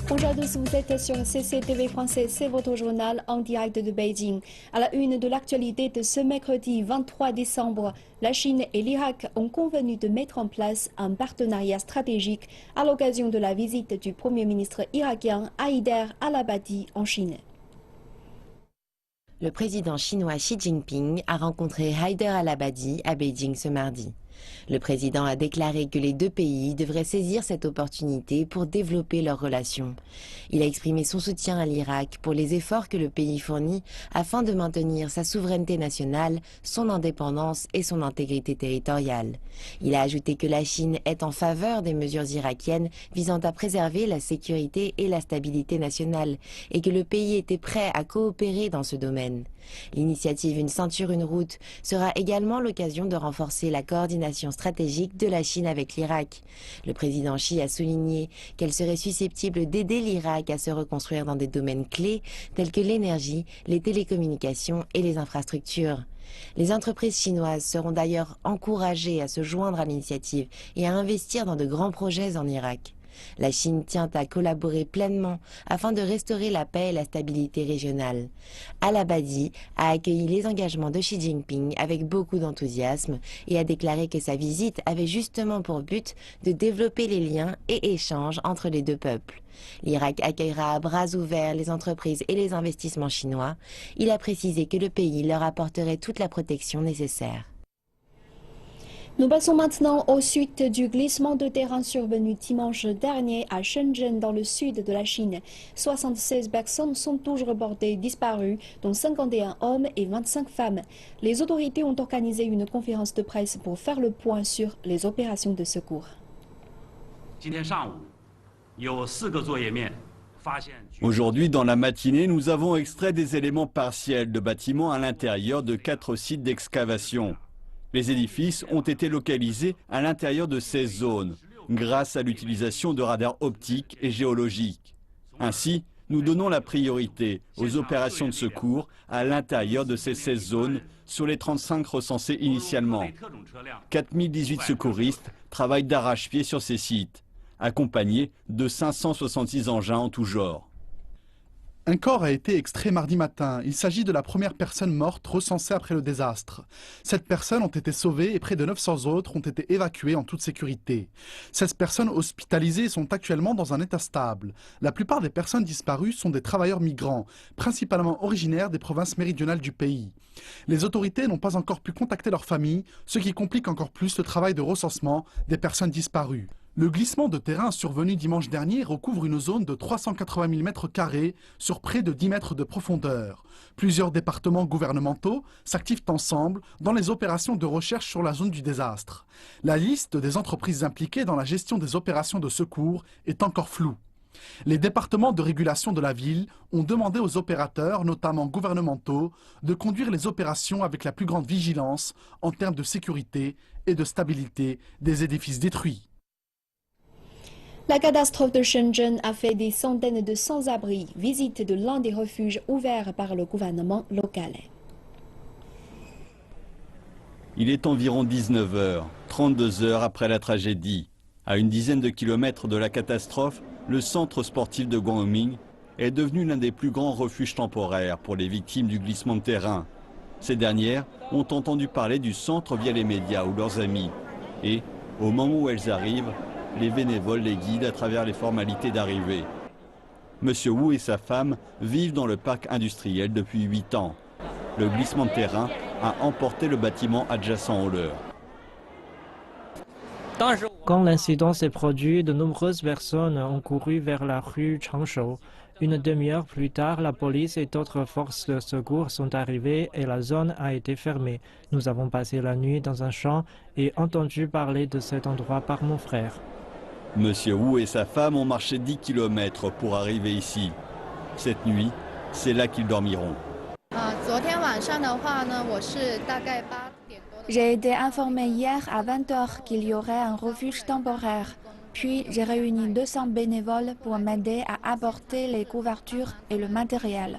Bonjour à tous, vous êtes sur CCTV français, c'est votre journal en direct de Beijing. À la une de l'actualité de ce mercredi 23 décembre, la Chine et l'Irak ont convenu de mettre en place un partenariat stratégique à l'occasion de la visite du Premier ministre irakien Haider al-Abadi en Chine. Le président chinois Xi Jinping a rencontré Haider al-Abadi à Beijing ce mardi. Le président a déclaré que les deux pays devraient saisir cette opportunité pour développer leurs relations. Il a exprimé son soutien à l'Irak pour les efforts que le pays fournit afin de maintenir sa souveraineté nationale, son indépendance et son intégrité territoriale. Il a ajouté que la Chine est en faveur des mesures irakiennes visant à préserver la sécurité et la stabilité nationale et que le pays était prêt à coopérer dans ce domaine. L'initiative Une ceinture, une route sera également l'occasion de renforcer la coordination stratégique de la Chine avec l'Irak. Le président Xi a souligné qu'elle serait susceptible d'aider l'Irak à se reconstruire dans des domaines clés tels que l'énergie, les télécommunications et les infrastructures. Les entreprises chinoises seront d'ailleurs encouragées à se joindre à l'initiative et à investir dans de grands projets en Irak. La Chine tient à collaborer pleinement afin de restaurer la paix et la stabilité régionale. Al-Abadi a accueilli les engagements de Xi Jinping avec beaucoup d'enthousiasme et a déclaré que sa visite avait justement pour but de développer les liens et échanges entre les deux peuples. L'Irak accueillera à bras ouverts les entreprises et les investissements chinois. Il a précisé que le pays leur apporterait toute la protection nécessaire. Nous passons maintenant aux suites du glissement de terrain survenu dimanche dernier à Shenzhen dans le sud de la Chine. 76 personnes sont toujours reportées disparues, dont 51 hommes et 25 femmes. Les autorités ont organisé une conférence de presse pour faire le point sur les opérations de secours. Aujourd'hui, dans la matinée, nous avons extrait des éléments partiels de bâtiments à l'intérieur de 4 sites d'excavation. Les édifices ont été localisés à l'intérieur de ces zones, grâce à l'utilisation de radars optiques et géologiques. Ainsi, nous donnons la priorité aux opérations de secours à l'intérieur de ces 16 zones sur les 35 recensées initialement. 4018 secouristes travaillent d'arrache-pied sur ces sites, accompagnés de 566 engins en tout genre. Un corps a été extrait mardi matin. Il s'agit de la première personne morte recensée après le désastre. 7 personnes ont été sauvées et près de 900 autres ont été évacuées en toute sécurité. 16 personnes hospitalisées sont actuellement dans un état stable. La plupart des personnes disparues sont des travailleurs migrants, principalement originaires des provinces méridionales du pays. Les autorités n'ont pas encore pu contacter leurs familles, ce qui complique encore plus le travail de recensement des personnes disparues. Le glissement de terrain survenu dimanche dernier recouvre une zone de 380 000 m² sur près de 10 mètres de profondeur. Plusieurs départements gouvernementaux s'activent ensemble dans les opérations de recherche sur la zone du désastre. La liste des entreprises impliquées dans la gestion des opérations de secours est encore floue. Les départements de régulation de la ville ont demandé aux opérateurs, notamment gouvernementaux, de conduire les opérations avec la plus grande vigilance en termes de sécurité et de stabilité des édifices détruits. La catastrophe de Shenzhen a fait des centaines de sans-abri. Visite de l'un des refuges ouverts par le gouvernement local. Il est environ 19 h, 32 heures après la tragédie. À une dizaine de kilomètres de la catastrophe, le centre sportif de Guangming est devenu l'un des plus grands refuges temporaires pour les victimes du glissement de terrain. Ces dernières ont entendu parler du centre via les médias ou leurs amis. Et, au moment où elles arrivent, les bénévoles les guident à travers les formalités d'arrivée. Monsieur Wu et sa femme vivent dans le parc industriel depuis 8 ans. Le glissement de terrain a emporté le bâtiment adjacent au leur. Quand l'incident s'est produit, de nombreuses personnes ont couru vers la rue Changshou. Une demi-heure plus tard, la police et d'autres forces de secours sont arrivées et la zone a été fermée. Nous avons passé la nuit dans un champ et entendu parler de cet endroit par mon frère. Monsieur Wu et sa femme ont marché 10 km pour arriver ici. Cette nuit, c'est là qu'ils dormiront. J'ai été informé hier à 20 h qu'il y aurait un refuge temporaire. Puis j'ai réuni 200 bénévoles pour m'aider à apporter les couvertures et le matériel.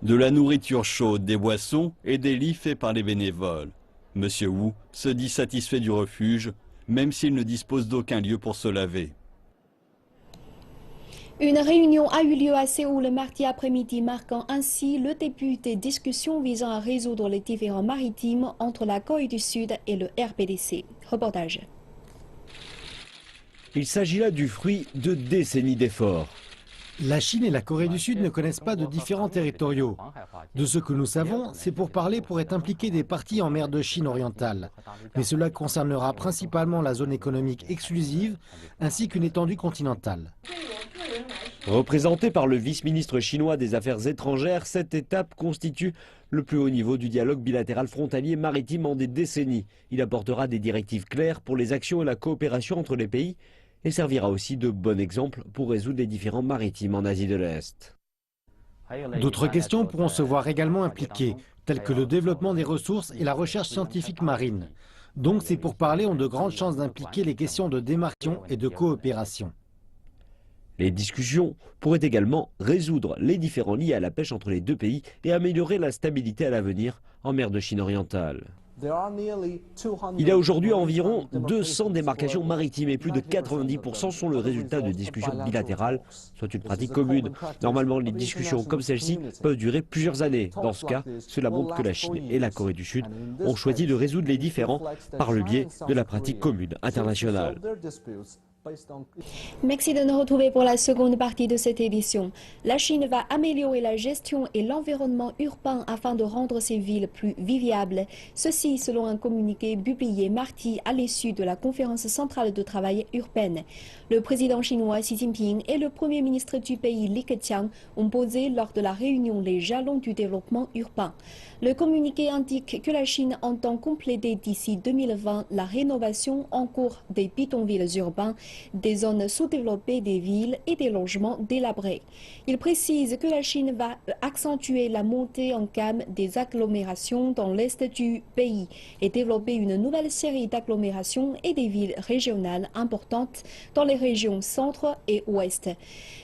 De la nourriture chaude, des boissons et des lits faits par les bénévoles. Monsieur Wu se dit satisfait du refuge, même s'il ne dispose d'aucun lieu pour se laver. Une réunion a eu lieu à Séoul mardi après-midi, marquant ainsi le début des discussions visant à résoudre les différends maritimes entre la Corée du Sud et le RPDC. Reportage. Il s'agit là du fruit de décennies d'efforts. La Chine et la Corée du Sud ne connaissent pas de différends territoriaux. De ce que nous savons, c'est pour parler pourrait impliquer des parties en mer de Chine orientale. Mais cela concernera principalement la zone économique exclusive ainsi qu'une étendue continentale. Représenté par le vice-ministre chinois des Affaires étrangères, cette étape constitue le plus haut niveau du dialogue bilatéral frontalier maritime en des décennies. Il apportera des directives claires pour les actions et la coopération entre les pays et servira aussi de bon exemple pour résoudre les différends maritimes en Asie de l'Est. D'autres questions pourront se voir également impliquées, telles que le développement des ressources et la recherche scientifique marine. Donc ces pourparlers ont de grandes chances d'impliquer les questions de démarcation et de coopération. Les discussions pourraient également résoudre les différends liés à la pêche entre les deux pays et améliorer la stabilité à l'avenir en mer de Chine orientale. Il y a aujourd'hui environ 200 démarcations maritimes et plus de 90% sont le résultat de discussions bilatérales, soit une pratique commune. Normalement, les discussions comme celle-ci peuvent durer plusieurs années. Dans ce cas, cela montre que la Chine et la Corée du Sud ont choisi de résoudre les différends par le biais de la pratique commune internationale. Merci de nous retrouver pour la seconde partie de cette édition. La Chine va améliorer la gestion et l'environnement urbain afin de rendre ses villes plus vivables. Ceci selon un communiqué publié mardi à l'issue de la conférence centrale de travail urbaine. Le président chinois Xi Jinping et le premier ministre du pays Li Keqiang ont posé lors de la réunion les jalons du développement urbain. Le communiqué indique que la Chine entend compléter d'ici 2020 la rénovation en cours des bidonvilles urbains, des zones sous-développées des villes et des logements délabrés. Il précise que la Chine va accentuer la montée en gamme des agglomérations dans l'est du pays et développer une nouvelle série d'agglomérations et des villes régionales importantes dans les régions centre et ouest.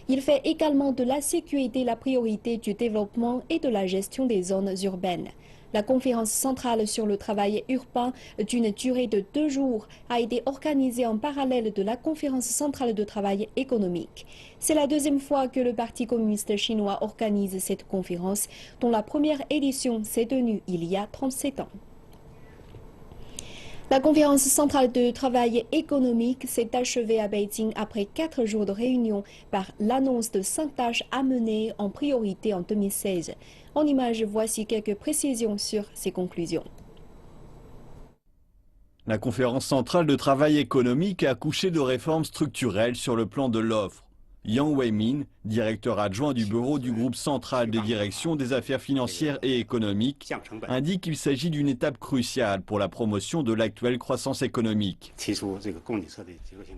Il fait également de la sécurité la priorité du développement et de la gestion des zones urbaines. La conférence centrale sur le travail urbain d'une durée de 2 jours a été organisée en parallèle de la conférence centrale de travail économique. C'est la deuxième fois que le Parti communiste chinois organise cette conférence, dont la première édition s'est tenue il y a 37 ans. La conférence centrale de travail économique s'est achevée à Beijing après 4 jours de réunion par l'annonce de 5 tâches à mener en priorité en 2016. En images, voici quelques précisions sur ces conclusions. La conférence centrale de travail économique a accouché de réformes structurelles sur le plan de l'offre. Yang Weimin, directeur adjoint du bureau du groupe central de direction des affaires financières et économiques, indique qu'il s'agit d'une étape cruciale pour la promotion de l'actuelle croissance économique.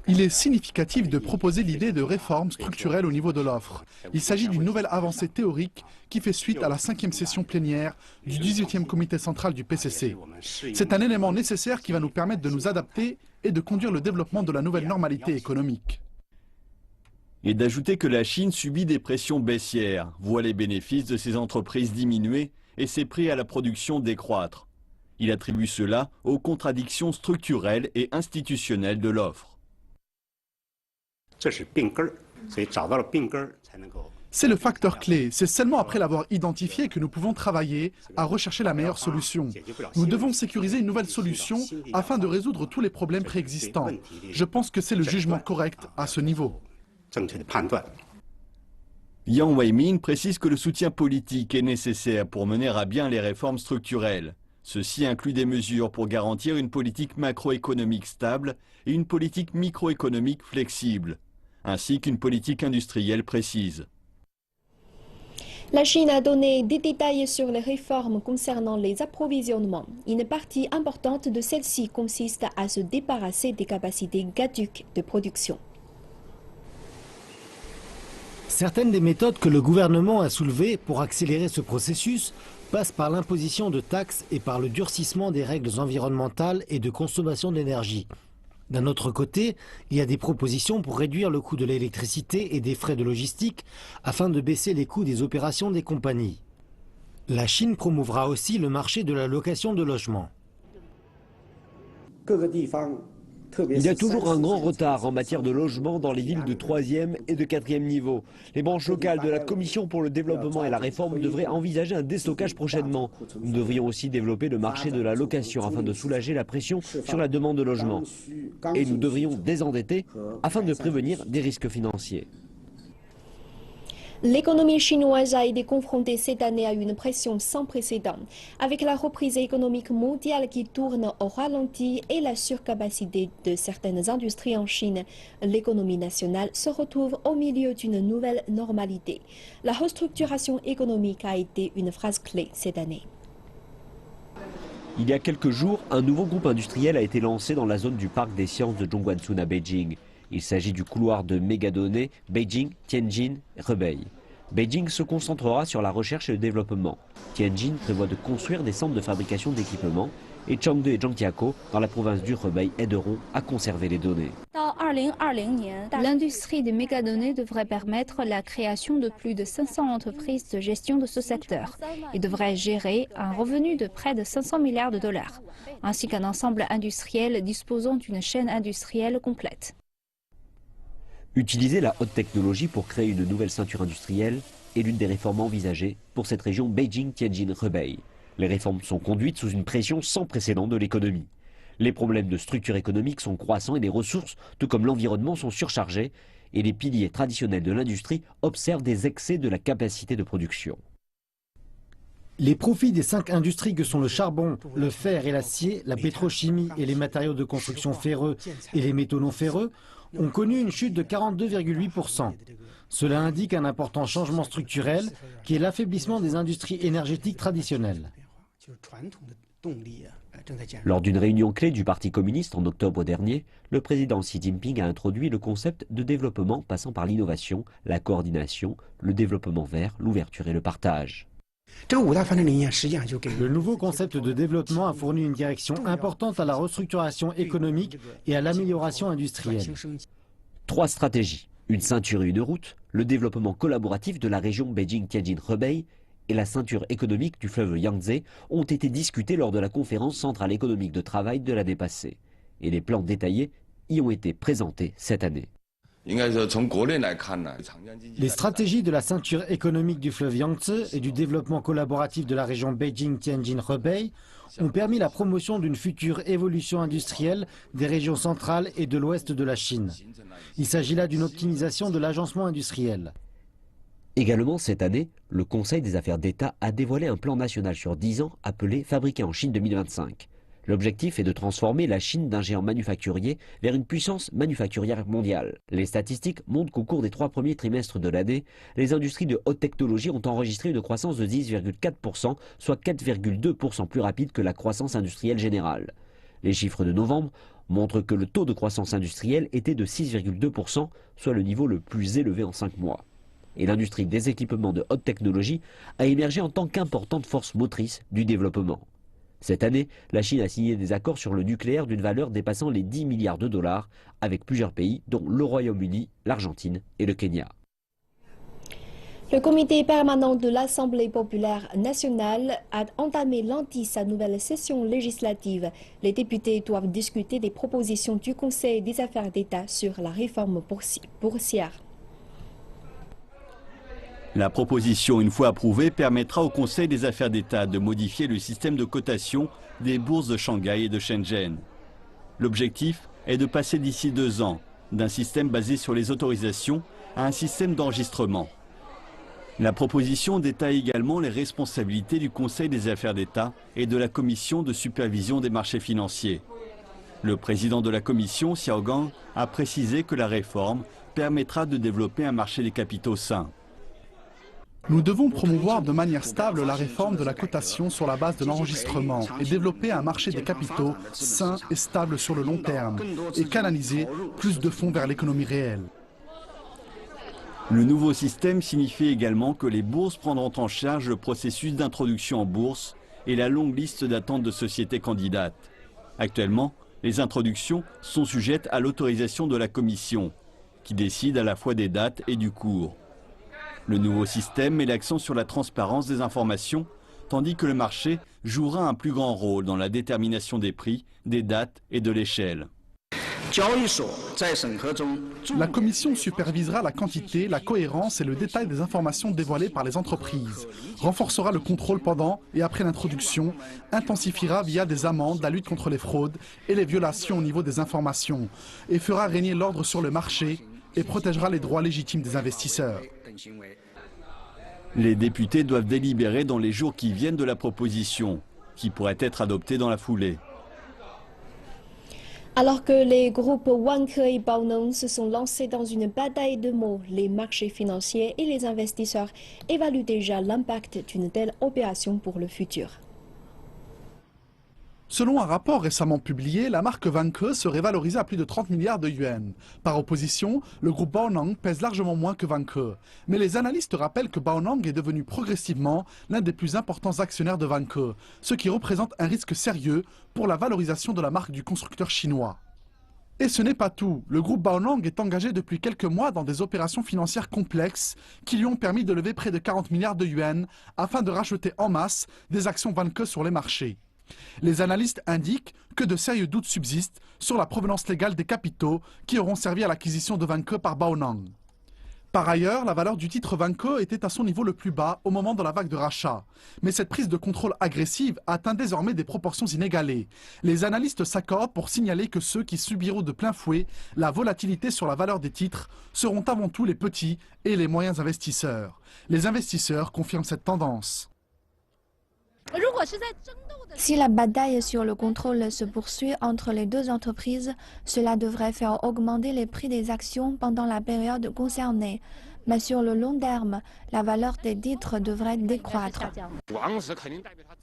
Il est significatif de proposer l'idée de réforme structurelle au niveau de l'offre. Il s'agit d'une nouvelle avancée théorique qui fait suite à la 5e session plénière du 18e comité central du PCC. C'est un élément nécessaire qui va nous permettre de nous adapter et de conduire le développement de la nouvelle normalité économique. Et d'ajouter que la Chine subit des pressions baissières, voit les bénéfices de ses entreprises diminuer et ses prix à la production décroître. Il attribue cela aux contradictions structurelles et institutionnelles de l'offre. C'est le facteur clé. C'est seulement après l'avoir identifié que nous pouvons travailler à rechercher la meilleure solution. Nous devons sécuriser une nouvelle solution afin de résoudre tous les problèmes préexistants. Je pense que c'est le jugement correct à ce niveau. Yang Weimin précise que le soutien politique est nécessaire pour mener à bien les réformes structurelles. Ceci inclut des mesures pour garantir une politique macroéconomique stable et une politique microéconomique flexible, ainsi qu'une politique industrielle précise. La Chine a donné des détails sur les réformes concernant les approvisionnements. Une partie importante de celles-ci consiste à se débarrasser des capacités caduques de production. Certaines des méthodes que le gouvernement a soulevées pour accélérer ce processus passent par l'imposition de taxes et par le durcissement des règles environnementales et de consommation d'énergie. D'un autre côté, il y a des propositions pour réduire le coût de l'électricité et des frais de logistique afin de baisser les coûts des opérations des compagnies. La Chine promouvra aussi le marché de la location de logements. Il y a toujours un grand retard en matière de logement dans les villes de 3e et de 4e niveau. Les branches locales de la Commission pour le développement et la réforme devraient envisager un déstockage prochainement. Nous devrions aussi développer le marché de la location afin de soulager la pression sur la demande de logement. Et nous devrions désendetter afin de prévenir des risques financiers. L'économie chinoise a été confrontée cette année à une pression sans précédent. Avec la reprise économique mondiale qui tourne au ralenti et la surcapacité de certaines industries en Chine, l'économie nationale se retrouve au milieu d'une nouvelle normalité. La restructuration économique a été une phrase clé cette année. Il y a quelques jours, un nouveau groupe industriel a été lancé dans la zone du parc des sciences de Zhongguancun à Beijing. Il s'agit du couloir de mégadonnées Beijing, Tianjin, Hebei. Beijing se concentrera sur la recherche et le développement. Tianjin prévoit de construire des centres de fabrication d'équipements et Chengde et Zhangjiakou, dans la province du Hebei, aideront à conserver les données. L'industrie des mégadonnées devrait permettre la création de plus de 500 entreprises de gestion de ce secteur et devrait gérer un revenu de près de 500 milliards de dollars, ainsi qu'un ensemble industriel disposant d'une chaîne industrielle complète. Utiliser la haute technologie pour créer une nouvelle ceinture industrielle est l'une des réformes envisagées pour cette région Beijing-Tianjin-Hebei. Les réformes sont conduites sous une pression sans précédent de l'économie. Les problèmes de structure économique sont croissants et les ressources, tout comme l'environnement, sont surchargés et les piliers traditionnels de l'industrie observent des excès de la capacité de production. Les profits des 5 industries que sont le charbon, le fer et l'acier, la pétrochimie et les matériaux de construction ferreux et les métaux non ferreux ont connu une chute de 42,8%. Cela indique un important changement structurel qui est l'affaiblissement des industries énergétiques traditionnelles. Lors d'une réunion clé du Parti communiste en octobre dernier, le président Xi Jinping a introduit le concept de développement passant par l'innovation, la coordination, le développement vert, l'ouverture et le partage. Le nouveau concept de développement a fourni une direction importante à la restructuration économique et à l'amélioration industrielle. 3 stratégies, une ceinture et une route, le développement collaboratif de la région Beijing-Tianjin-Hebei et la ceinture économique du fleuve Yangtze ont été discutés lors de la conférence centrale économique de travail de l'année passée. Et les plans détaillés y ont été présentés cette année. Les stratégies de la ceinture économique du fleuve Yangtze et du développement collaboratif de la région Beijing-Tianjin-Hebei ont permis la promotion d'une future évolution industrielle des régions centrales et de l'ouest de la Chine. Il s'agit là d'une optimisation de l'agencement industriel. Également cette année, le Conseil des affaires d'État a dévoilé un plan national sur 10 ans appelé « Fabriquer en Chine 2025 ». L'objectif est de transformer la Chine d'un géant manufacturier vers une puissance manufacturière mondiale. Les statistiques montrent qu'au cours des 3 premiers trimestres de l'année, les industries de haute technologie ont enregistré une croissance de 10,4%, soit 4,2% plus rapide que la croissance industrielle générale. Les chiffres de novembre montrent que le taux de croissance industrielle était de 6,2%, soit le niveau le plus élevé en 5 mois. Et l'industrie des équipements de haute technologie a émergé en tant qu'importante force motrice du développement. Cette année, la Chine a signé des accords sur le nucléaire d'une valeur dépassant les 10 milliards de dollars avec plusieurs pays, dont le Royaume-Uni, l'Argentine et le Kenya. Le comité permanent de l'Assemblée populaire nationale a entamé lundi sa nouvelle session législative. Les députés doivent discuter des propositions du Conseil des affaires d'État sur la réforme boursière. La proposition, une fois approuvée, permettra au Conseil des affaires d'État de modifier le système de cotation des bourses de Shanghai et de Shenzhen. L'objectif est de passer d'ici 2 ans d'un système basé sur les autorisations à un système d'enregistrement. La proposition détaille également les responsabilités du Conseil des affaires d'État et de la Commission de supervision des marchés financiers. Le président de la Commission, Xiao Gang, a précisé que la réforme permettra de développer un marché des capitaux sain. Nous devons promouvoir de manière stable la réforme de la cotation sur la base de l'enregistrement et développer un marché des capitaux sain et stable sur le long terme et canaliser plus de fonds vers l'économie réelle. Le nouveau système signifie également que les bourses prendront en charge le processus d'introduction en bourse et la longue liste d'attente de sociétés candidates. Actuellement, les introductions sont sujettes à l'autorisation de la Commission, qui décide à la fois des dates et du cours. Le nouveau système met l'accent sur la transparence des informations, tandis que le marché jouera un plus grand rôle dans la détermination des prix, des dates et de l'échelle. La commission supervisera la quantité, la cohérence et le détail des informations dévoilées par les entreprises, renforcera le contrôle pendant et après l'introduction, intensifiera via des amendes la lutte contre les fraudes et les violations au niveau des informations, et fera régner l'ordre sur le marché et protégera les droits légitimes des investisseurs. Les députés doivent délibérer dans les jours qui viennent de la proposition, qui pourrait être adoptée dans la foulée. Alors que les groupes Wanke et Baoneng se sont lancés dans une bataille de mots, les marchés financiers et les investisseurs évaluent déjà l'impact d'une telle opération pour le futur. Selon un rapport récemment publié, la marque Wanke serait valorisée à plus de 30 milliards de yuans. Par opposition, le groupe Baoneng pèse largement moins que Wanke. Mais les analystes rappellent que Baoneng est devenu progressivement l'un des plus importants actionnaires de Wanke, ce qui représente un risque sérieux pour la valorisation de la marque du constructeur chinois. Et ce n'est pas tout. Le groupe Baoneng est engagé depuis quelques mois dans des opérations financières complexes qui lui ont permis de lever près de 40 milliards de yuans afin de racheter en masse des actions Wanke sur les marchés. Les analystes indiquent que de sérieux doutes subsistent sur la provenance légale des capitaux qui auront servi à l'acquisition de Wanke par Baoneng. Par ailleurs, la valeur du titre Wanke était à son niveau le plus bas au moment de la vague de rachat. Mais cette prise de contrôle agressive atteint désormais des proportions inégalées. Les analystes s'accordent pour signaler que ceux qui subiront de plein fouet la volatilité sur la valeur des titres seront avant tout les petits et les moyens investisseurs. Les investisseurs confirment cette tendance. Si la bataille sur le contrôle se poursuit entre les deux entreprises, cela devrait faire augmenter les prix des actions pendant la période concernée. Mais sur le long terme, la valeur des titres devrait décroître.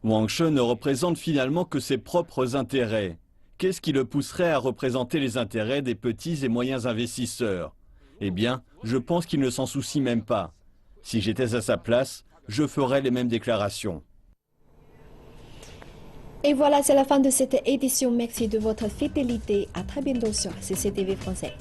Wang She ne représente finalement que ses propres intérêts. Qu'est-ce qui le pousserait à représenter les intérêts des petits et moyens investisseurs? Eh bien, je pense qu'il ne s'en soucie même pas. Si j'étais à sa place, je ferais les mêmes déclarations. Et voilà, c'est la fin de cette édition. Merci de votre fidélité. À très bientôt sur CCTV Français.